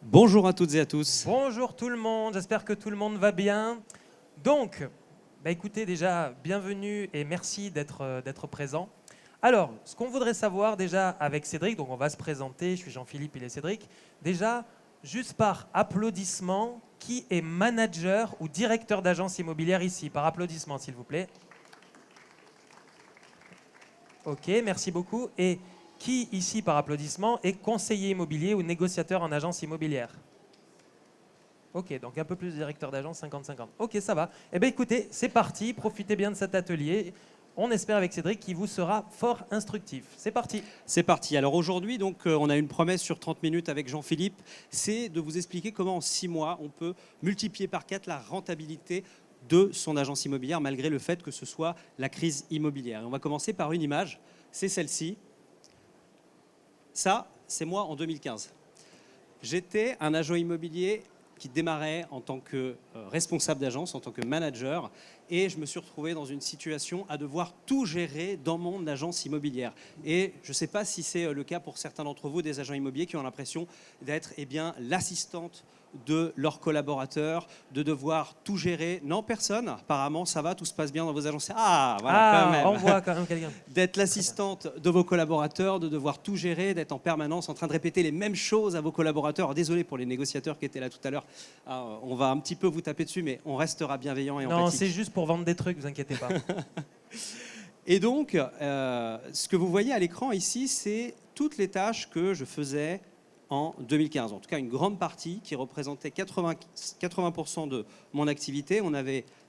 Bonjour à toutes et à tous. Bonjour tout le monde, j'espère que tout le monde va bien. Donc, écoutez déjà, bienvenue et merci d'être présent. Alors, ce qu'on voudrait savoir déjà avec Cédric, donc on va se présenter, je suis Jean-Philippe, il est Cédric. Déjà, juste par applaudissement, qui est manager ou directeur d'agence immobilière ici? Par applaudissement, s'il vous plaît. Ok, merci beaucoup. Et qui ici, par applaudissement, est conseiller immobilier ou négociateur en agence immobilière? Ok, donc un peu plus de directeur d'agence, 50-50. Ok, ça va. Eh bien écoutez, c'est parti, profitez bien de cet atelier. On espère avec Cédric qu'il vous sera fort instructif. C'est parti. C'est parti. Alors aujourd'hui, on a une promesse sur 30 minutes avec Jean-Philippe, c'est de vous expliquer comment en 6 mois, on peut multiplier par 4 la rentabilité de son agence immobilière, malgré le fait que ce soit la crise immobilière. Et on va commencer par une image, c'est celle-ci. Ça, c'est moi en 2015. J'étais un agent immobilier qui démarrait en tant que responsable d'agence, en tant que manager, et je me suis retrouvé dans une situation à devoir tout gérer dans mon agence immobilière. Et je ne sais pas si c'est le cas pour certains d'entre vous, des agents immobiliers qui ont l'impression d'être l'assistante de leurs collaborateurs, de devoir tout gérer. Non, personne. Apparemment, ça va, tout se passe bien dans vos agences. Ah, voilà, quand même. On voit quand même quelqu'un. D'être l'assistante de vos collaborateurs, de devoir tout gérer, d'être en permanence en train de répéter les mêmes choses à vos collaborateurs. Désolé pour les négociateurs qui étaient là tout à l'heure. On va un petit peu vous taper dessus, mais on restera bienveillant et empathique. Non, c'est juste pour vendre des trucs, vous inquiétez pas. Et donc, ce que vous voyez à l'écran ici, c'est toutes les tâches que je faisais en 2015. En tout cas, une grande partie qui représentait 80% de mon activité.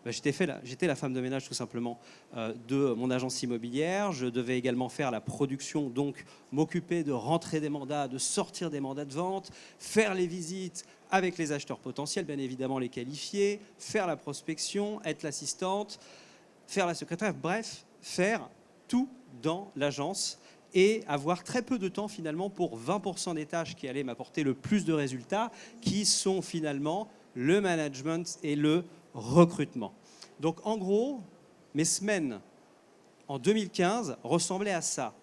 J'étais la femme de ménage tout simplement de mon agence immobilière. Je devais également faire la production, donc m'occuper de rentrer des mandats, de sortir des mandats de vente, faire les visites avec les acheteurs potentiels, bien évidemment les qualifier, faire la prospection, être l'assistante, faire la secrétaire, bref, faire tout dans l'agence et avoir très peu de temps finalement pour 20% des tâches qui allaient m'apporter le plus de résultats, qui sont finalement le management et le recrutement. Donc en gros, mes semaines en 2015 ressemblaient à ça.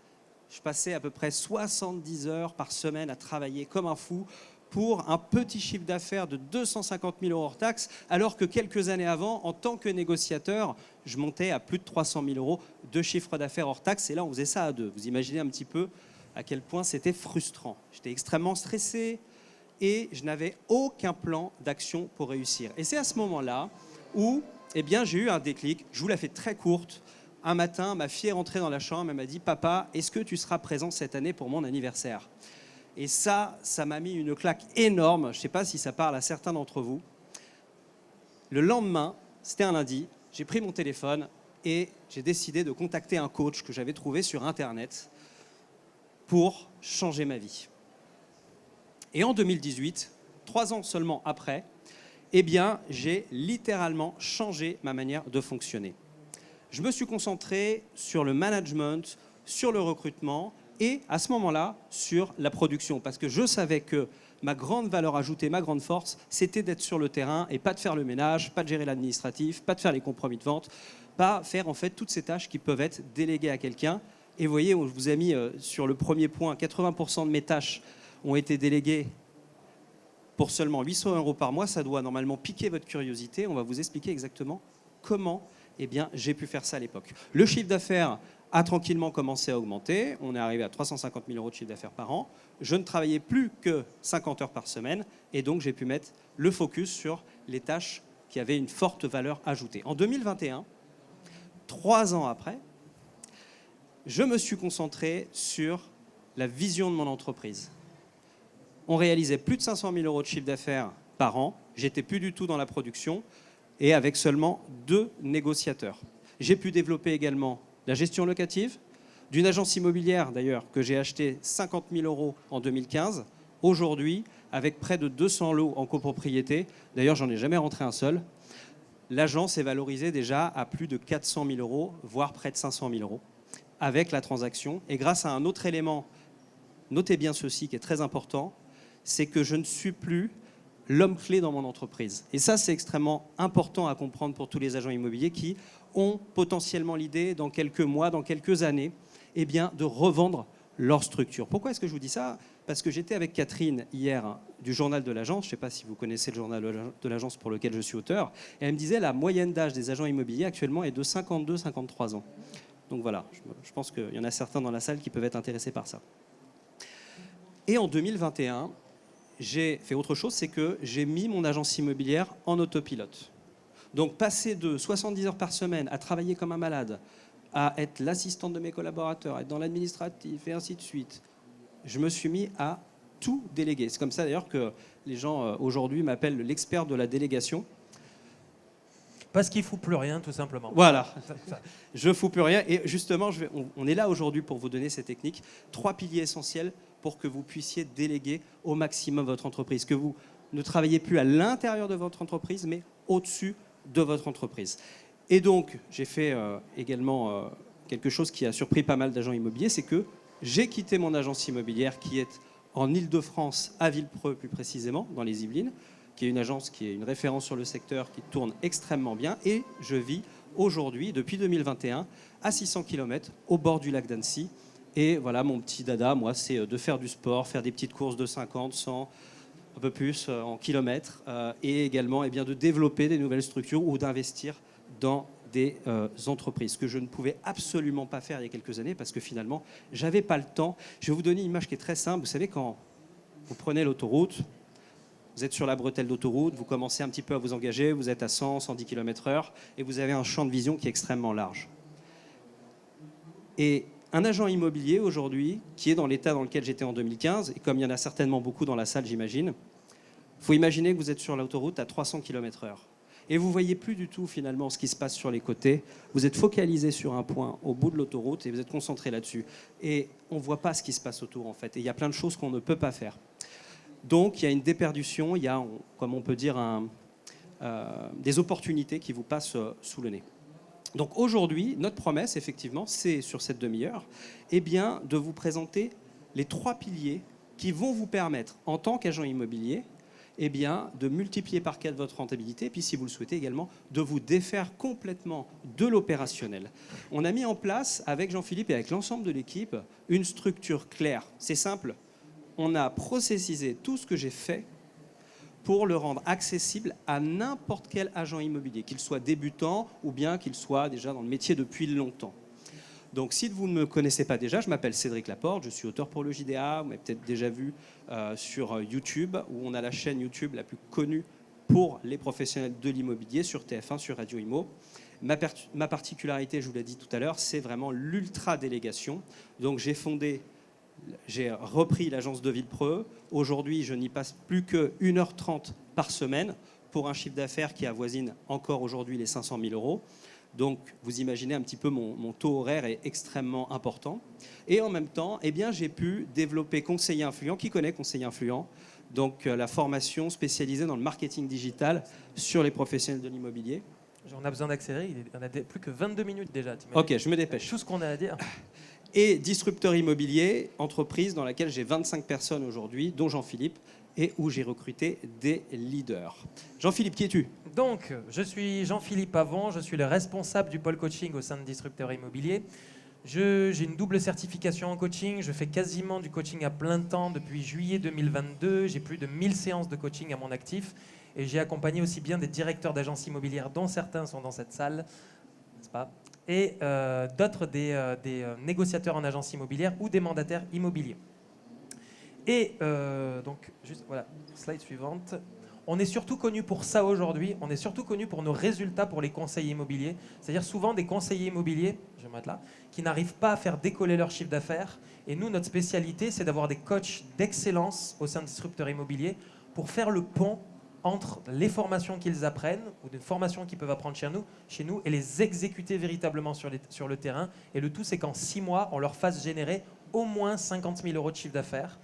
Je passais à peu près 70 heures par semaine à travailler comme un fou pour un petit chiffre d'affaires de 250 000 € hors taxes, alors que quelques années avant, en tant que négociateur, je montais à plus de 300 000 € de chiffre d'affaires hors taxes. Et là, on faisait ça à deux. Vous imaginez un petit peu à quel point c'était frustrant. J'étais extrêmement stressé et je n'avais aucun plan d'action pour réussir. Et c'est à ce moment-là où j'ai eu un déclic. Je vous la fais très courte. Un matin, ma fille est rentrée dans la chambre et m'a dit « Papa, est-ce que tu seras présent cette année pour mon anniversaire ?» Et ça m'a mis une claque énorme. Je ne sais pas si ça parle à certains d'entre vous. Le lendemain, c'était un lundi, j'ai pris mon téléphone et j'ai décidé de contacter un coach que j'avais trouvé sur Internet pour changer ma vie. Et en 2018, 3 ans seulement après, j'ai littéralement changé ma manière de fonctionner. Je me suis concentré sur le management, sur le recrutement et à ce moment-là, sur la production. Parce que je savais que ma grande valeur ajoutée, ma grande force, c'était d'être sur le terrain et pas de faire le ménage, pas de gérer l'administratif, pas de faire les compromis de vente, pas faire en fait toutes ces tâches qui peuvent être déléguées à quelqu'un. Et vous voyez, je vous ai mis sur le premier point, 80% de mes tâches ont été déléguées pour seulement 800 € par mois. Ça doit normalement piquer votre curiosité. On va vous expliquer exactement comment j'ai pu faire ça à l'époque. Le chiffre d'affaires a tranquillement commencé à augmenter. On est arrivé à 350 000 € de chiffre d'affaires par an. Je ne travaillais plus que 50 heures par semaine et donc j'ai pu mettre le focus sur les tâches qui avaient une forte valeur ajoutée. En 2021, 3 ans après, je me suis concentré sur la vision de mon entreprise. On réalisait plus de 500 000 € de chiffre d'affaires par an. J'étais plus du tout dans la production et avec seulement 2 négociateurs. J'ai pu développer également la gestion locative, d'une agence immobilière d'ailleurs que j'ai acheté 50 000 € en 2015. Aujourd'hui, avec près de 200 lots en copropriété, d'ailleurs j'en ai jamais rentré un seul, l'agence est valorisée déjà à plus de 400 000 €, voire près de 500 000 € avec la transaction. Et grâce à un autre élément, notez bien ceci qui est très important, c'est que je ne suis plus l'homme clé dans mon entreprise. Et ça, c'est extrêmement important à comprendre pour tous les agents immobiliers qui ont potentiellement l'idée, dans quelques mois, dans quelques années, eh bien, de revendre leur structure. Pourquoi est-ce que je vous dis ça ? Parce que j'étais avec Catherine hier du journal de l'agence, je ne sais pas si vous connaissez le journal de l'agence pour lequel je suis auteur, et elle me disait la moyenne d'âge des agents immobiliers actuellement est de 52-53 ans. Donc voilà, je pense qu'il y en a certains dans la salle qui peuvent être intéressés par ça. Et en 2021, j'ai fait autre chose, c'est que j'ai mis mon agence immobilière en autopilote. Donc passer de 70 heures par semaine à travailler comme un malade, à être l'assistante de mes collaborateurs, à être dans l'administratif et ainsi de suite, je me suis mis à tout déléguer. C'est comme ça d'ailleurs que les gens aujourd'hui m'appellent l'expert de la délégation. Parce qu'il ne fout plus rien, tout simplement. Voilà, je ne fous plus rien. Et justement, on est là aujourd'hui pour vous donner ces techniques. 3 piliers essentiels pour que vous puissiez déléguer au maximum votre entreprise. Que vous ne travaillez plus à l'intérieur de votre entreprise, mais au-dessus de votre entreprise. Et donc, j'ai fait également quelque chose qui a surpris pas mal d'agents immobiliers, c'est que j'ai quitté mon agence immobilière qui est en Île-de-France, à Villepreux plus précisément, dans les Yvelines, qui est une agence qui est une référence sur le secteur, qui tourne extrêmement bien. Et je vis aujourd'hui, depuis 2021, à 600 km au bord du lac d'Annecy. Et voilà, mon petit dada, moi, c'est de faire du sport, faire des petites courses de 50, 100, un peu plus en kilomètres, et également bien, de développer des nouvelles structures ou d'investir dans des entreprises, que je ne pouvais absolument pas faire il y a quelques années parce que finalement, je n'avais pas le temps. Je vais vous donner une image qui est très simple. Vous savez, quand vous prenez l'autoroute, vous êtes sur la bretelle d'autoroute, vous commencez un petit peu à vous engager, vous êtes à 100, 110 km/h et vous avez un champ de vision qui est extrêmement large. Et un agent immobilier aujourd'hui, qui est dans l'état dans lequel j'étais en 2015, et comme il y en a certainement beaucoup dans la salle, j'imagine, il faut imaginer que vous êtes sur l'autoroute à 300 km/h. Et vous ne voyez plus du tout finalement ce qui se passe sur les côtés. Vous êtes focalisé sur un point au bout de l'autoroute et vous êtes concentré là-dessus. Et on ne voit pas ce qui se passe autour en fait. Et il y a plein de choses qu'on ne peut pas faire. Donc il y a une déperdition, il y a, comme on peut dire, des opportunités qui vous passent sous le nez. Donc aujourd'hui, notre promesse, effectivement, c'est sur cette demi-heure, eh bien, de vous présenter les 3 piliers qui vont vous permettre, en tant qu'agent immobilier, eh bien, de multiplier par 4 votre rentabilité, et puis si vous le souhaitez également, de vous défaire complètement de l'opérationnel. On a mis en place, avec Jean-Philippe et avec l'ensemble de l'équipe, une structure claire. C'est simple, on a processisé tout ce que j'ai fait pour le rendre accessible à n'importe quel agent immobilier, qu'il soit débutant ou bien qu'il soit déjà dans le métier depuis longtemps. Donc si vous ne me connaissez pas déjà, je m'appelle Cédric Laporte, je suis auteur pour le JDA, vous m'avez peut-être déjà vu sur YouTube, où on a la chaîne YouTube la plus connue pour les professionnels de l'immobilier, sur TF1, sur Radio Imo. Ma particularité, je vous l'ai dit tout à l'heure, c'est vraiment l'ultra-délégation. Donc j'ai repris l'agence de Villepreux. Aujourd'hui, je n'y passe plus que 1h30 par semaine pour un chiffre d'affaires qui avoisine encore aujourd'hui les 500 000 euros. Donc, vous imaginez un petit peu mon taux horaire est extrêmement important. Et en même temps, eh bien, j'ai pu développer Conseiller Influent. Qui connaît Conseiller Influent ? Donc, la formation spécialisée dans le marketing digital sur les professionnels de l'immobilier. On a besoin d'accélérer, on a plus que 22 minutes déjà. Ok, je me dépêche. Tout ce qu'on a à dire. Et disrupteur immobilier, entreprise dans laquelle j'ai 25 personnes aujourd'hui, dont Jean-Philippe, et où j'ai recruté des leaders. Jean-Philippe, qui es-tu ? Donc, je suis Jean-Philippe Avon, je suis le responsable du pôle coaching au sein de Disrupteur Immobilier. J'ai une double certification en coaching, je fais quasiment du coaching à plein temps depuis juillet 2022, j'ai plus de 1000 séances de coaching à mon actif et j'ai accompagné aussi bien des directeurs d'agences immobilières, dont certains sont dans cette salle, n'est-ce pas ? Et d'autres des négociateurs en agence immobilière ou des mandataires immobiliers. Et donc, juste, voilà, slide suivante. On est surtout connu pour ça aujourd'hui, on est surtout connu pour nos résultats pour les conseillers immobiliers, c'est-à-dire souvent des conseillers immobiliers, je vais mettre là, qui n'arrivent pas à faire décoller leur chiffre d'affaires. Et nous, notre spécialité, c'est d'avoir des coachs d'excellence au sein de Disrupteur Immobilier pour faire le pont entre les formations qu'ils apprennent ou des formations qu'ils peuvent apprendre chez nous et les exécuter véritablement sur le terrain. Et le tout, c'est qu'en 6 mois, on leur fasse générer au moins 50 000 euros de chiffre d'affaires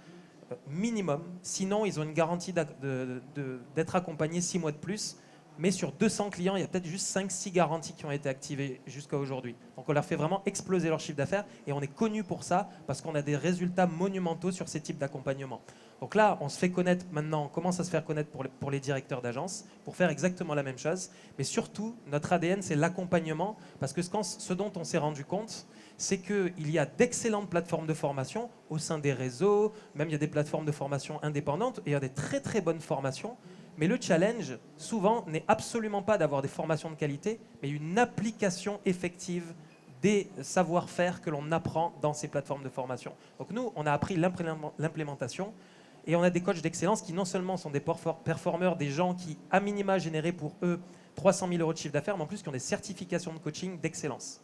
minimum. Sinon, ils ont une garantie d'être accompagnés 6 mois de plus. mais sur 200 clients, il y a peut-être juste 5-6 garanties qui ont été activées jusqu'à aujourd'hui. Donc on leur fait vraiment exploser leur chiffre d'affaires et on est connu pour ça parce qu'on a des résultats monumentaux sur ces types d'accompagnement. Donc là, on se fait connaître maintenant, on commence à se faire connaître pour les directeurs d'agence, pour faire exactement la même chose. Mais surtout, notre ADN, c'est l'accompagnement, parce que ce dont on s'est rendu compte, c'est qu'il y a d'excellentes plateformes de formation au sein des réseaux, même il y a des plateformes de formation indépendantes, et il y a des très très bonnes formations. Mais le challenge, souvent, n'est absolument pas d'avoir des formations de qualité, mais une application effective des savoir-faire que l'on apprend dans ces plateformes de formation. Donc nous, on a appris l'implémentation, et on a des coachs d'excellence qui non seulement sont des performeurs, des gens qui, à minima, généraient pour eux 300 000 euros de chiffre d'affaires, mais en plus qui ont des certifications de coaching d'excellence.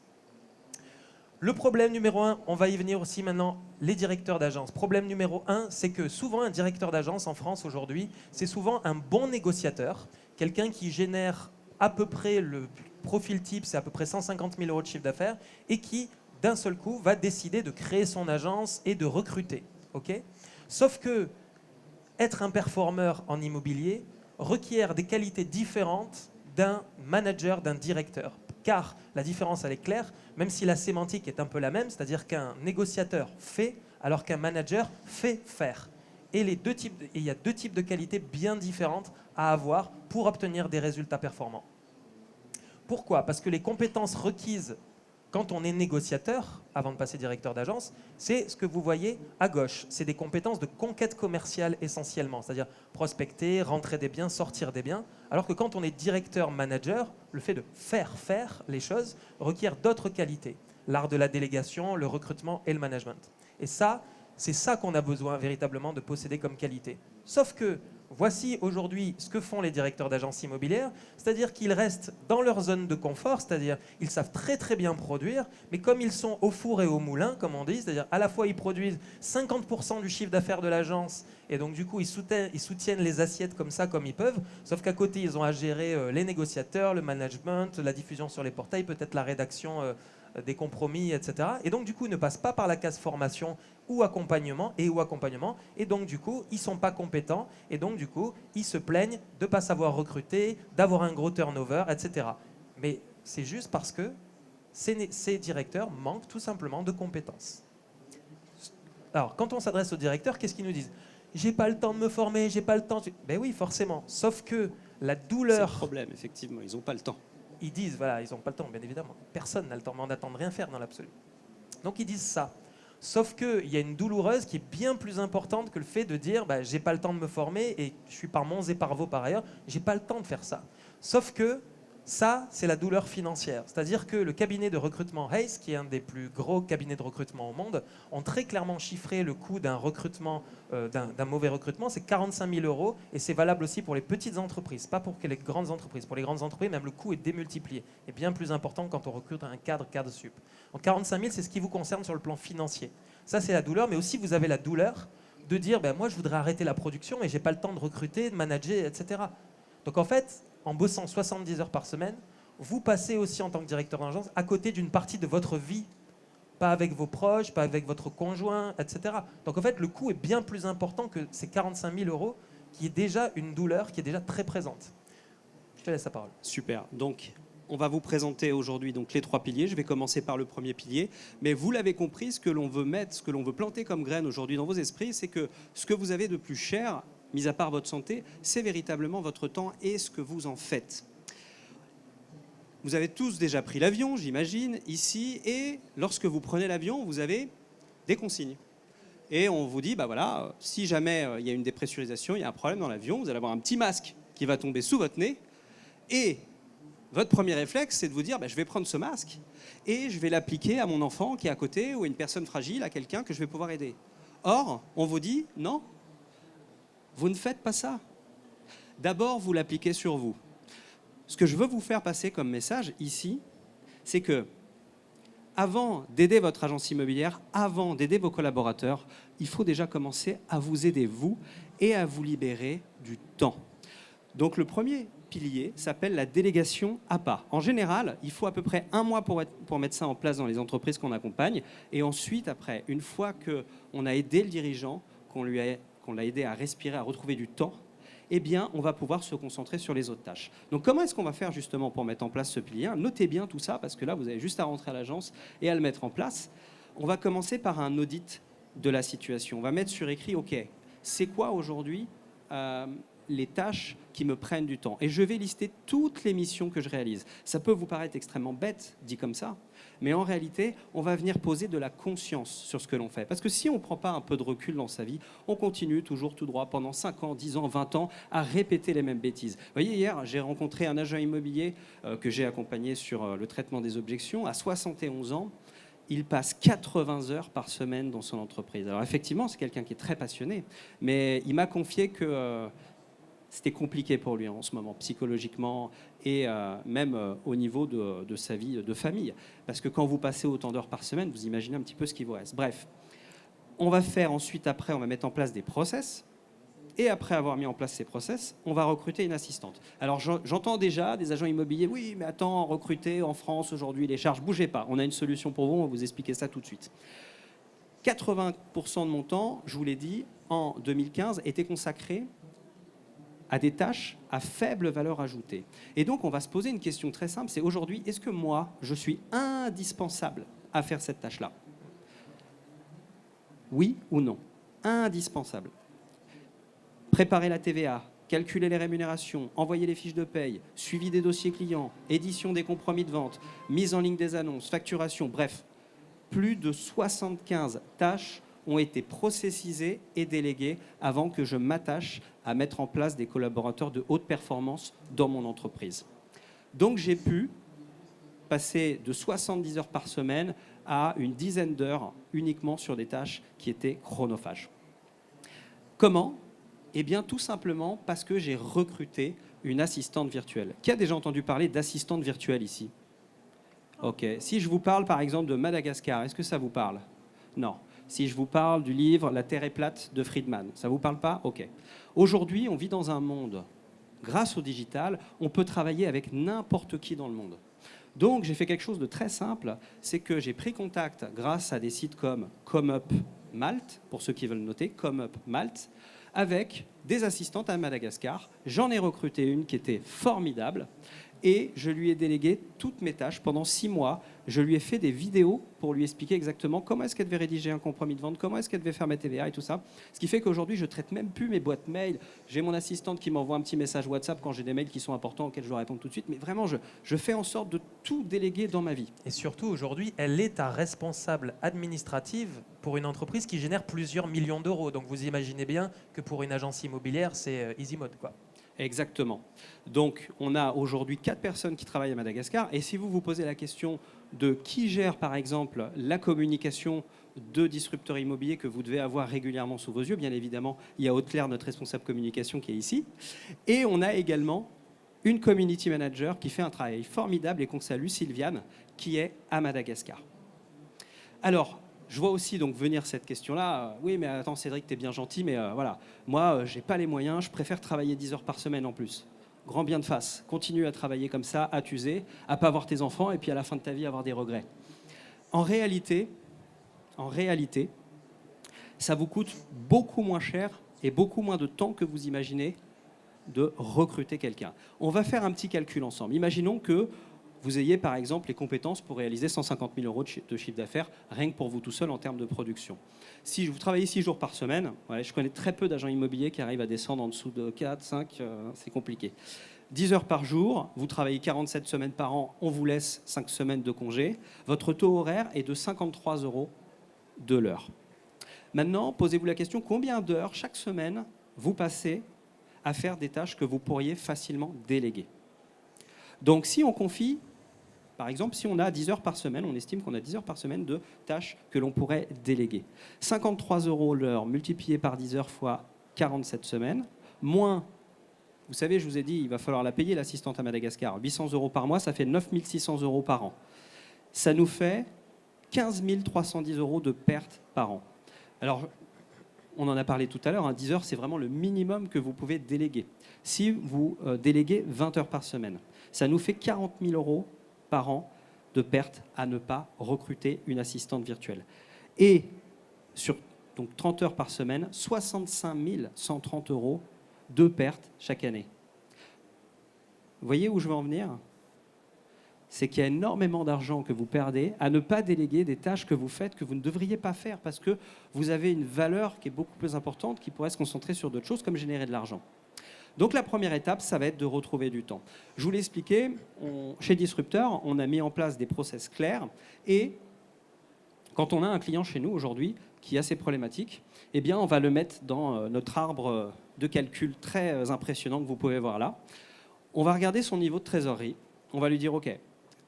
Le problème numéro 1, on va y venir aussi maintenant, les directeurs d'agence. Problème numéro 1, c'est que souvent un directeur d'agence en France aujourd'hui, c'est souvent un bon négociateur, quelqu'un qui génère à peu près le profil type, c'est à peu près 150 000 euros de chiffre d'affaires, et qui, d'un seul coup, va décider de créer son agence et de recruter. Okay ? Sauf que être un performeur en immobilier requiert des qualités différentes d'un manager, d'un directeur. Car la différence, elle est claire, même si la sémantique est un peu la même, c'est-à-dire qu'un négociateur fait, alors qu'un manager fait faire. Et il y a deux types de qualités bien différentes à avoir pour obtenir des résultats performants. Pourquoi ? Parce que les compétences requises quand on est négociateur, avant de passer directeur d'agence, c'est ce que vous voyez à gauche. C'est des compétences de conquête commerciale essentiellement, c'est-à-dire prospecter, rentrer des biens, sortir des biens. Alors que quand on est directeur-manager, le fait de faire les choses requiert d'autres qualités. L'art de la délégation, le recrutement et le management. Et ça, c'est ça qu'on a besoin véritablement de posséder comme qualité. Sauf que voici aujourd'hui ce que font les directeurs d'agences immobilières, c'est-à-dire qu'ils restent dans leur zone de confort, c'est-à-dire ils savent très très bien produire, mais comme ils sont au four et au moulin, comme on dit, c'est-à-dire à la fois ils produisent 50% du chiffre d'affaires de l'agence, et donc du coup ils soutiennent les assiettes comme ça, comme ils peuvent, sauf qu'à côté ils ont à gérer les négociateurs, le management, la diffusion sur les portails, peut-être la rédaction des compromis, etc. Et donc du coup ils ne passent pas par la case formation ou accompagnement, et donc du coup, ils ne sont pas compétents, et donc du coup, ils se plaignent de ne pas savoir recruter, d'avoir un gros turnover, etc. Mais c'est juste parce que ces directeurs manquent tout simplement de compétences. Alors, quand on s'adresse aux directeurs, qu'est-ce qu'ils nous disent ? J'ai pas le temps de me former, j'ai pas le temps. Ben oui, forcément. Sauf que la douleur. C'est le problème, effectivement, ils n'ont pas le temps. Ils disent, voilà, ils n'ont pas le temps, bien évidemment. Personne n'a le temps, mais on n'attend de rien faire dans l'absolu. Donc ils disent ça. Sauf qu'il y a une douloureuse qui est bien plus importante que le fait de dire bah, j'ai pas le temps de me former et je suis par Mons et par Vaux par ailleurs, j'ai pas le temps de faire ça. Sauf que ça, c'est la douleur financière. C'est-à-dire que le cabinet de recrutement Hayes, qui est un des plus gros cabinets de recrutement au monde, ont très clairement chiffré le coût d'un recrutement, d'un mauvais recrutement, c'est 45 000 euros, et c'est valable aussi pour les petites entreprises, pas pour les grandes entreprises. Pour les grandes entreprises, même le coût est démultiplié, et bien plus important quand on recrute un cadre sup. Donc 45 000, c'est ce qui vous concerne sur le plan financier. Ça, c'est la douleur, mais aussi vous avez la douleur de dire ben, moi, je voudrais arrêter la production, mais j'ai pas le temps de recruter, de manager, etc. Donc en fait, en bossant 70 heures par semaine, vous passez aussi en tant que directeur d'agence à côté d'une partie de votre vie, pas avec vos proches, pas avec votre conjoint, etc. Donc en fait, le coût est bien plus important que ces 45 000 euros, qui est déjà une douleur, qui est déjà très présente. Je te laisse la parole. Super. Donc, on va vous présenter aujourd'hui donc les 3 piliers. Je vais commencer par le premier pilier. Mais vous l'avez compris, ce que l'on veut mettre, ce que l'on veut planter comme graine aujourd'hui dans vos esprits, c'est que ce que vous avez de plus cher, mis à part votre santé, c'est véritablement votre temps et ce que vous en faites. Vous avez tous déjà pris l'avion, j'imagine, ici, et lorsque vous prenez l'avion, vous avez des consignes. Et on vous dit, bah voilà, si jamais il y a une dépressurisation, il y a un problème dans l'avion, vous allez avoir un petit masque qui va tomber sous votre nez, et votre premier réflexe, c'est de vous dire, bah, je vais prendre ce masque, et je vais l'appliquer à mon enfant qui est à côté, ou à une personne fragile, à quelqu'un que je vais pouvoir aider. Or, on vous dit, non, vous ne faites pas ça. D'abord, vous l'appliquez sur vous. Ce que je veux vous faire passer comme message ici, c'est que avant d'aider votre agence immobilière, avant d'aider vos collaborateurs, il faut déjà commencer à vous aider vous et à vous libérer du temps. Donc le premier pilier s'appelle la délégation à pas. En général, il faut à peu près 1 mois pour mettre ça en place dans les entreprises qu'on accompagne. Et ensuite, après, une fois qu'on a aidé le dirigeant, qu'on l'a aidé à respirer, à retrouver du temps, eh bien, on va pouvoir se concentrer sur les autres tâches. Donc, comment est-ce qu'on va faire justement pour mettre en place ce pilier? Notez bien tout ça, parce que là, vous avez juste à rentrer à l'agence et à le mettre en place. On va commencer par un audit de la situation. On va mettre sur écrit, OK, c'est quoi aujourd'hui les tâches qui me prennent du temps? Et je vais lister toutes les missions que je réalise. Ça peut vous paraître extrêmement bête, dit comme ça, mais en réalité, on va venir poser de la conscience sur ce que l'on fait. Parce que si on ne prend pas un peu de recul dans sa vie, on continue toujours tout droit pendant 5 ans, 10 ans, 20 ans à répéter les mêmes bêtises. Vous voyez, hier, j'ai rencontré un agent immobilier que j'ai accompagné sur le traitement des objections. À 71 ans, il passe 80 heures par semaine dans son entreprise. Alors effectivement, c'est quelqu'un qui est très passionné, mais il m'a confié que c'était compliqué pour lui en ce moment, psychologiquement et même au niveau de sa vie de famille. Parce que quand vous passez autant d'heures par semaine, vous imaginez un petit peu ce qui vous reste. Bref, on va faire ensuite, après, on va mettre en place des process. Et après avoir mis en place ces process, on va recruter une assistante. Alors j'entends déjà des agents immobiliers, oui, mais attends, recruter en France aujourd'hui, les charges, bougez pas. On a une solution pour vous, on va vous expliquer ça tout de suite. 80% de mon temps, je vous l'ai dit, en 2015, était consacré à des tâches à faible valeur ajoutée. Et donc, on va se poser une question très simple, c'est aujourd'hui, est-ce que moi, je suis indispensable à faire cette tâche-là? Oui ou non? Indispensable. Préparer la TVA, calculer les rémunérations, envoyer les fiches de paye, suivi des dossiers clients, édition des compromis de vente, mise en ligne des annonces, facturation, bref. Plus de 75 tâches ont été processisées et déléguées avant que je m'attache à mettre en place des collaborateurs de haute performance dans mon entreprise. Donc j'ai pu passer de 70 heures par semaine à une dizaine d'heures uniquement sur des tâches qui étaient chronophages. Comment ? Eh bien, tout simplement parce que j'ai recruté une assistante virtuelle. Qui a déjà entendu parler d'assistante virtuelle ici? Ok. Si je vous parle, par exemple, de Madagascar, est-ce que ça vous parle? Non. Si je vous parle du livre La Terre est plate de Friedman, ça vous parle pas? Ok. Aujourd'hui, on vit dans un monde, grâce au digital, on peut travailler avec n'importe qui dans le monde. Donc, j'ai fait quelque chose de très simple, c'est que j'ai pris contact grâce à des sites comme ComeUp Malte, pour ceux qui veulent noter, ComeUp Malte, avec des assistantes à Madagascar. J'en ai recruté une qui était formidable et je lui ai délégué toutes mes tâches pendant 6 mois. Je lui ai fait des vidéos pour lui expliquer exactement comment est-ce qu'elle devait rédiger un compromis de vente, comment est-ce qu'elle devait faire ma TVA et tout ça. Ce qui fait qu'aujourd'hui, je ne traite même plus mes boîtes mail. J'ai mon assistante qui m'envoie un petit message WhatsApp quand j'ai des mails qui sont importants auxquels je dois répondre tout de suite. Mais vraiment, je fais en sorte de tout déléguer dans ma vie. Et surtout, aujourd'hui, elle est ta responsable administrative pour une entreprise qui génère plusieurs millions d'euros. Donc vous imaginez bien que pour une agence immobilière, c'est easy mode, quoi. Exactement. Donc, on a aujourd'hui 4 personnes qui travaillent à Madagascar. Et si vous vous posez la question de qui gère, par exemple, la communication de disrupteurs immobiliers que vous devez avoir régulièrement sous vos yeux, bien évidemment, il y a Aude-Claire, notre responsable communication, qui est ici. Et on a également une community manager qui fait un travail formidable et qu'on salue, Sylviane, qui est à Madagascar. Alors, je vois aussi donc venir cette question-là. Oui, mais attends, Cédric, t'es bien gentil, mais voilà. Moi, j'ai pas les moyens, je préfère travailler 10 heures par semaine en plus. Grand bien de face. Continue à travailler comme ça, à t'user, à pas avoir tes enfants, et puis à la fin de ta vie, avoir des regrets. En réalité, ça vous coûte beaucoup moins cher et beaucoup moins de temps que vous imaginez de recruter quelqu'un. On va faire un petit calcul ensemble. Imaginons que vous ayez par exemple les compétences pour réaliser 150 000 euros de chiffre d'affaires, rien que pour vous tout seul en termes de production. Si vous travaillez 6 jours par semaine, ouais, je connais très peu d'agents immobiliers qui arrivent à descendre en dessous de 4, 5, c'est compliqué. 10 heures par jour, vous travaillez 47 semaines par an, on vous laisse 5 semaines de congé. Votre taux horaire est de 53 euros de l'heure. Maintenant, posez-vous la question, combien d'heures chaque semaine vous passez à faire des tâches que vous pourriez facilement déléguer? Donc si on confie, par exemple, si on a 10 heures par semaine, on estime qu'on a 10 heures par semaine de tâches que l'on pourrait déléguer. 53 euros l'heure multiplié par 10 heures fois 47 semaines, moins, vous savez, je vous ai dit, il va falloir la payer, l'assistante à Madagascar, 800 euros par mois, ça fait 9 600 euros par an. Ça nous fait 15 310 euros de pertes par an. Alors, on en a parlé tout à l'heure, 10 heures, c'est vraiment le minimum que vous pouvez déléguer. Si vous déléguez 20 heures par semaine, ça nous fait 40 000 euros par an de pertes à ne pas recruter une assistante virtuelle. Et sur donc 30 heures par semaine, 65 130 euros 2 pertes chaque année. Vous voyez où je veux en venir ? C'est qu'il y a énormément d'argent que vous perdez à ne pas déléguer des tâches que vous faites que vous ne devriez pas faire parce que vous avez une valeur qui est beaucoup plus importante qui pourrait se concentrer sur d'autres choses comme générer de l'argent. Donc la première étape, ça va être de retrouver du temps. Je vous l'ai expliqué, chez Disruptor, on a mis en place des process clairs et quand on a un client chez nous aujourd'hui qui a ces problématiques, eh bien on va le mettre dans notre arbre de calcul très impressionnant que vous pouvez voir là. On va regarder son niveau de trésorerie, on va lui dire OK,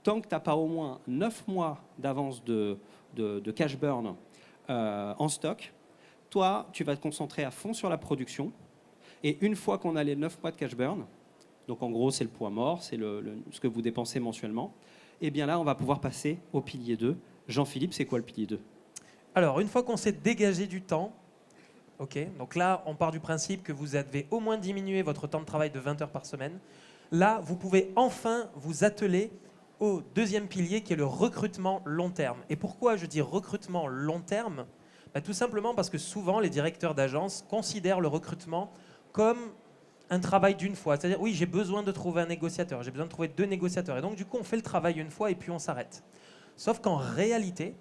tant que tu n'as pas au moins 9 mois d'avance de cash burn en stock, toi, tu vas te concentrer à fond sur la production. Et une fois qu'on a les 9 mois de cash burn, donc en gros, c'est le poids mort, c'est ce que vous dépensez mensuellement, et bien là, on va pouvoir passer au pilier 2. Jean-Philippe, c'est quoi le pilier 2 ? Alors, une fois qu'on s'est dégagé du temps, ok, donc là, on part du principe que vous avez au moins diminué votre temps de travail de 20 heures par semaine. Là, vous pouvez enfin vous atteler au deuxième pilier qui est le recrutement long terme. Et pourquoi je dis recrutement long terme ? Tout simplement parce que souvent, les directeurs d'agence considèrent le recrutement comme un travail d'une fois. C'est-à-dire, oui, j'ai besoin de trouver un négociateur, j'ai besoin de trouver 2 négociateurs. Et donc, du coup, on fait le travail une fois et puis on s'arrête. Sauf qu'en réalité,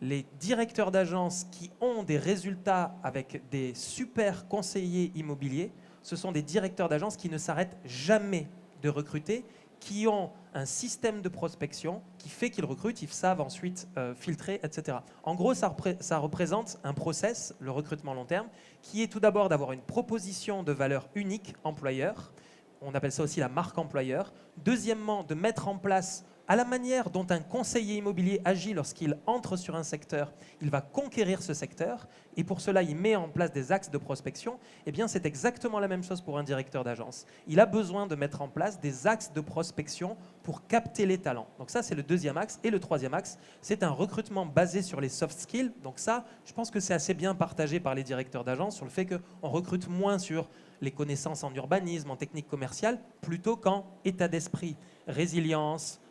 les directeurs d'agence qui ont des résultats avec des super conseillers immobiliers, ce sont des directeurs d'agence qui ne s'arrêtent jamais de recruter, qui ont un système de prospection qui fait qu'ils recrutent, ils savent ensuite filtrer, etc. En gros, ça représente un process, le recrutement long terme, qui est tout d'abord d'avoir une proposition de valeur unique employeur. On appelle ça aussi la marque employeur. Deuxièmement, de mettre en place, à la manière dont un conseiller immobilier agit lorsqu'il entre sur un secteur, il va conquérir ce secteur et pour cela, il met en place des axes de prospection. Eh bien, c'est exactement la même chose pour un directeur d'agence. Il a besoin de mettre en place des axes de prospection pour capter les talents. Donc ça, c'est le deuxième axe. Et le troisième axe, c'est un recrutement basé sur les soft skills. Donc ça, je pense que c'est assez bien partagé par les directeurs d'agence sur le fait qu'on recrute moins sur les connaissances en urbanisme, en technique commerciale, plutôt qu'en état d'esprit, résilience,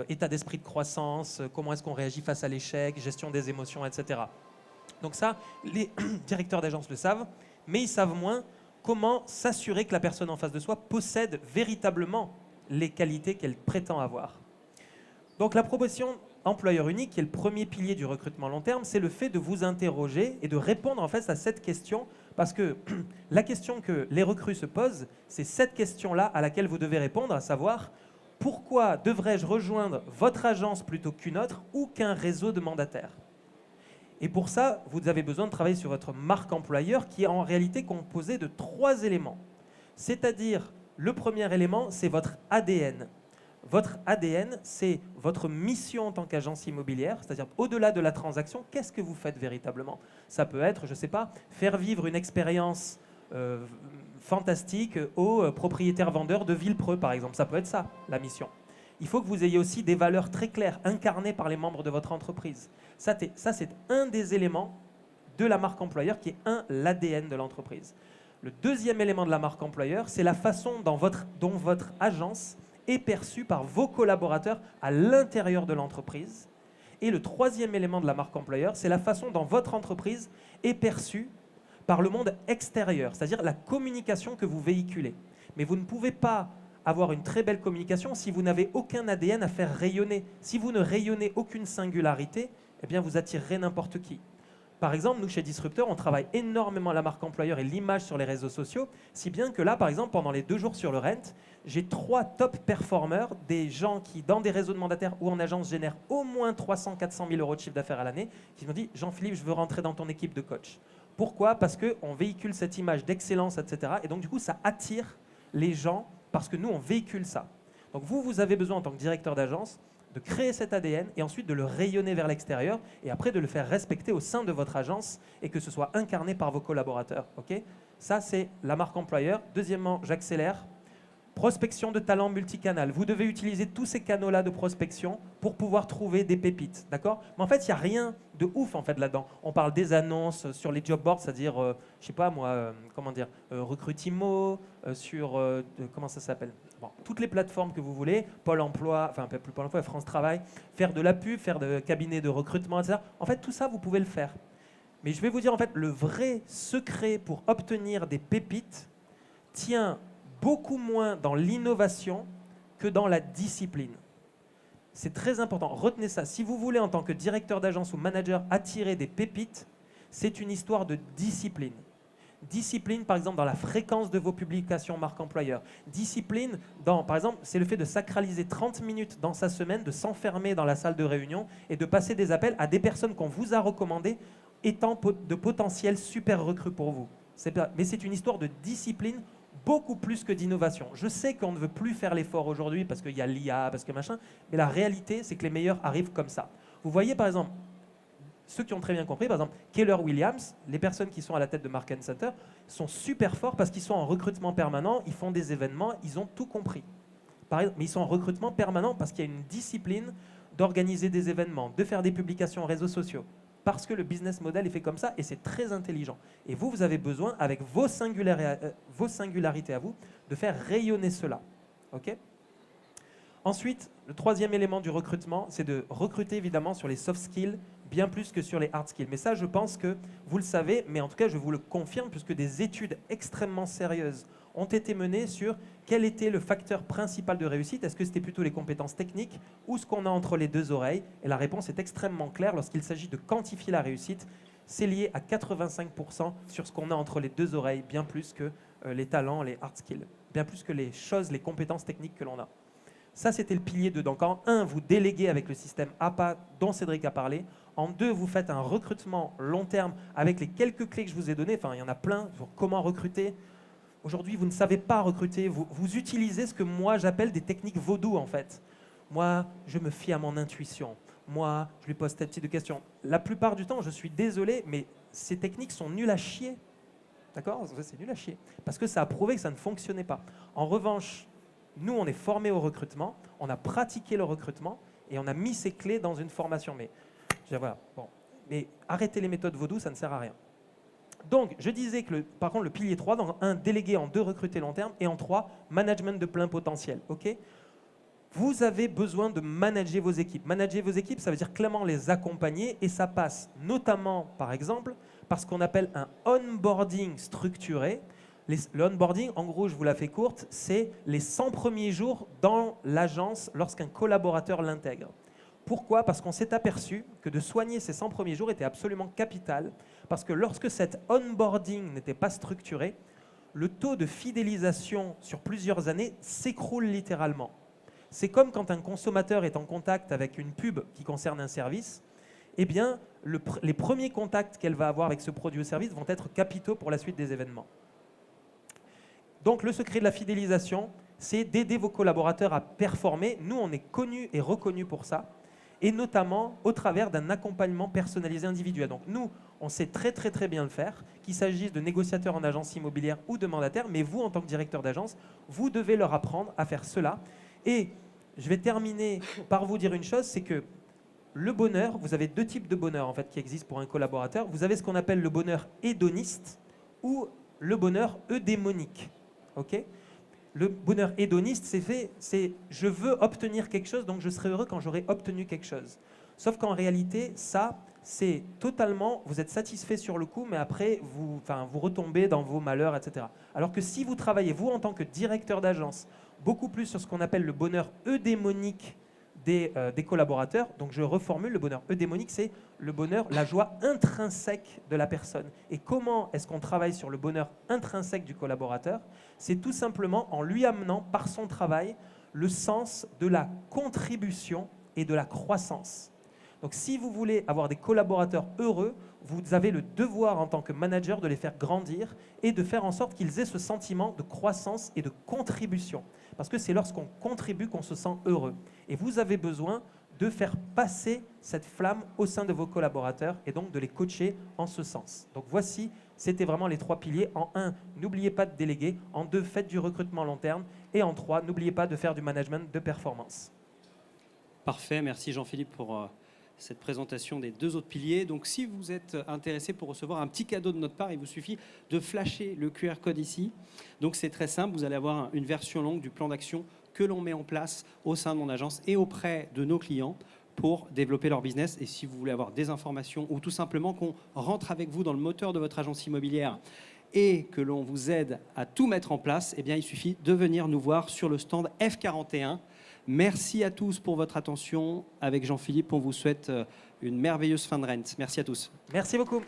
état d'esprit de croissance, comment est-ce qu'on réagit face à l'échec, gestion des émotions, etc. Donc ça, les directeurs d'agence le savent, mais ils savent moins comment s'assurer que la personne en face de soi possède véritablement les qualités qu'elle prétend avoir. Donc la proposition employeur unique, qui est le premier pilier du recrutement long terme, c'est le fait de vous interroger et de répondre en fait à cette question, parce que la question que les recrues se posent, c'est cette question-là à laquelle vous devez répondre, à savoir pourquoi devrais-je rejoindre votre agence plutôt qu'une autre ou qu'un réseau de mandataires ? Et pour ça, vous avez besoin de travailler sur votre marque employeur qui est en réalité composée de 3 éléments. C'est-à-dire, le premier élément, c'est votre ADN. Votre ADN, c'est votre mission en tant qu'agence immobilière, c'est-à-dire au-delà de la transaction, qu'est-ce que vous faites véritablement ? Ça peut être, je ne sais pas, faire vivre une expérience fantastique aux propriétaires vendeurs de Villepreux, par exemple. Ça peut être ça, la mission. Il faut que vous ayez aussi des valeurs très claires, incarnées par les membres de votre entreprise. Ça, c'est un des éléments de la marque employeur qui est l'ADN de l'entreprise. Le deuxième élément de la marque employeur, c'est la façon dont votre agence est perçue par vos collaborateurs à l'intérieur de l'entreprise. Et le troisième élément de la marque employeur, c'est la façon dont votre entreprise est perçue par le monde extérieur, c'est-à-dire la communication que vous véhiculez. Mais vous ne pouvez pas avoir une très belle communication si vous n'avez aucun ADN à faire rayonner. Si vous ne rayonnez aucune singularité, eh bien vous attirerez n'importe qui. Par exemple, nous, chez Disruptor, on travaille énormément la marque employeur et l'image sur les réseaux sociaux, si bien que là, par exemple, pendant les 2 jours sur le Rent, j'ai 3 top performers, des gens qui, dans des réseaux de mandataires ou en agence, génèrent au moins 300-400 000 euros de chiffre d'affaires à l'année, qui m'ont dit « Jean-Philippe, je veux rentrer dans ton équipe de coach ». Pourquoi ? Parce qu'on véhicule cette image d'excellence, etc. Et donc, du coup, ça attire les gens parce que nous, on véhicule ça. Donc, vous avez besoin, en tant que directeur d'agence, de créer cet ADN et ensuite de le rayonner vers l'extérieur et après de le faire respecter au sein de votre agence et que ce soit incarné par vos collaborateurs. Okay ? Ça, c'est la marque employeur. Deuxièmement, j'accélère. Prospection de talents multicanal. Vous devez utiliser tous ces canaux-là de prospection pour pouvoir trouver des pépites, d'accord ? Mais en fait, il n'y a rien de ouf en fait là-dedans. On parle des annonces sur les job boards, c'est-à-dire, je sais pas moi, Recrutimo, comment ça s'appelle ? Bon, toutes les plateformes que vous voulez, Pôle Emploi, enfin plus Pôle Emploi, France Travail, faire de la pub, faire de cabinets de recrutement, etc. En fait, tout ça, vous pouvez le faire. Mais je vais vous dire en fait, le vrai secret pour obtenir des pépites, tient beaucoup moins dans l'innovation que dans la discipline. C'est très important. Retenez ça. Si vous voulez, en tant que directeur d'agence ou manager, attirer des pépites, c'est une histoire de discipline. Discipline, par exemple, dans la fréquence de vos publications marque employeur. Discipline, par exemple, c'est le fait de sacraliser 30 minutes dans sa semaine, de s'enfermer dans la salle de réunion et de passer des appels à des personnes qu'on vous a recommandées étant de potentiels super recrues pour vous. Mais c'est une histoire de discipline beaucoup plus que d'innovation. Je sais qu'on ne veut plus faire l'effort aujourd'hui parce qu'il y a l'IA, parce que machin, mais la réalité, c'est que les meilleurs arrivent comme ça. Vous voyez, par exemple, ceux qui ont très bien compris, par exemple, Keller Williams, les personnes qui sont à la tête de Market Center, sont super forts parce qu'ils sont en recrutement permanent, ils font des événements, ils ont tout compris. Mais ils sont en recrutement permanent parce qu'il y a une discipline d'organiser des événements, de faire des publications aux réseaux sociaux. Parce que le business model est fait comme ça et c'est très intelligent. Et vous avez besoin, avec vos singularités à vous, de faire rayonner cela. Okay ? Ensuite, le troisième élément du recrutement, c'est de recruter évidemment sur les soft skills, bien plus que sur les hard skills. Mais ça, je pense que vous le savez, mais en tout cas, je vous le confirme, puisque des études extrêmement sérieuses ont été menées sur quel était le facteur principal de réussite. Est-ce que c'était plutôt les compétences techniques ou ce qu'on a entre les deux oreilles? Et la réponse est extrêmement claire. Lorsqu'il s'agit de quantifier la réussite, c'est lié à 85% sur ce qu'on a entre les deux oreilles, bien plus que les talents, les hard skills, bien plus que les choses, les compétences techniques que l'on a. Ça, c'était le pilier 2. Donc, en 1, vous déléguez avec le système APA dont Cédric a parlé. En 2, vous faites un recrutement long terme avec les quelques clés que je vous ai données. Enfin, il y en a plein sur comment recruter. Aujourd'hui, vous ne savez pas recruter. Vous utilisez ce que moi, j'appelle des techniques vaudou, en fait. Moi, je me fie à mon intuition. Moi, je lui pose tel type de questions. La plupart du temps, je suis désolé, mais ces techniques sont nulles à chier. D'accord? C'est nul à chier. Parce que ça a prouvé que ça ne fonctionnait pas. En revanche, nous, on est formés au recrutement, on a pratiqué le recrutement et on a mis ces clés dans une formation. Mais, voilà, bon. Mais arrêtez les méthodes vaudou, ça ne sert à rien. Donc, je disais que, par contre, le pilier 3, dans 1, déléguer, en 2, recruter long terme, et en 3, management de plein potentiel. Okay ? Vous avez besoin de manager vos équipes. Manager vos équipes, ça veut dire clairement les accompagner, et ça passe notamment, par exemple, par ce qu'on appelle un onboarding structuré. Le onboarding, en gros, je vous la fais courte, c'est les 100 premiers jours dans l'agence lorsqu'un collaborateur l'intègre. Pourquoi? Parce qu'on s'est aperçu que de soigner ces 100 premiers jours était absolument capital, parce que lorsque cet onboarding n'était pas structuré, le taux de fidélisation sur plusieurs années s'écroule littéralement. C'est comme quand un consommateur est en contact avec une pub qui concerne un service, eh bien, les premiers contacts qu'elle va avoir avec ce produit ou service vont être capitaux pour la suite des événements. Donc, le secret de la fidélisation, c'est d'aider vos collaborateurs à performer. Nous, on est connus et reconnus pour ça, et notamment au travers d'un accompagnement personnalisé individuel. Donc, nous, on sait très, très, très bien le faire, qu'il s'agisse de négociateurs en agence immobilière ou de mandataires, mais vous, en tant que directeur d'agence, vous devez leur apprendre à faire cela. Et je vais terminer par vous dire une chose, c'est que le bonheur, vous avez 2 types de bonheur en fait, qui existent pour un collaborateur. Vous avez ce qu'on appelle le bonheur hédoniste ou le bonheur eudémonique. Okay ? Le bonheur hédoniste, c'est je veux obtenir quelque chose, donc je serai heureux quand j'aurai obtenu quelque chose. Sauf qu'en réalité, ça, c'est totalement, vous êtes satisfait sur le coup, mais après, vous retombez dans vos malheurs, etc. Alors que si vous travaillez, vous, en tant que directeur d'agence, beaucoup plus sur ce qu'on appelle le bonheur eudémonique des collaborateurs. Donc je reformule, le bonheur eudémonique, c'est le bonheur, la joie intrinsèque de la personne. Et comment est-ce qu'on travaille sur le bonheur intrinsèque du collaborateur? C'est tout simplement en lui amenant par son travail le sens de la contribution et de la croissance. Donc si vous voulez avoir des collaborateurs heureux, vous avez le devoir en tant que manager de les faire grandir et de faire en sorte qu'ils aient ce sentiment de croissance et de contribution. Parce que c'est lorsqu'on contribue qu'on se sent heureux. Et vous avez besoin de faire passer cette flamme au sein de vos collaborateurs et donc de les coacher en ce sens. Donc voici, c'était vraiment les 3 piliers. En 1, n'oubliez pas de déléguer. En 2, faites du recrutement long terme. Et en 3, n'oubliez pas de faire du management de performance. Parfait, merci Jean-Philippe pour cette présentation des 2 autres piliers. Donc si vous êtes intéressé pour recevoir un petit cadeau de notre part, il vous suffit de flasher le QR code ici. Donc c'est très simple, vous allez avoir une version longue du plan d'action que l'on met en place au sein de mon agence et auprès de nos clients pour développer leur business. Et si vous voulez avoir des informations ou tout simplement qu'on rentre avec vous dans le moteur de votre agence immobilière et que l'on vous aide à tout mettre en place, eh bien, il suffit de venir nous voir sur le stand F41. Merci à tous pour votre attention. Avec Jean-Philippe, on vous souhaite une merveilleuse fin de Rent. Merci à tous. Merci beaucoup.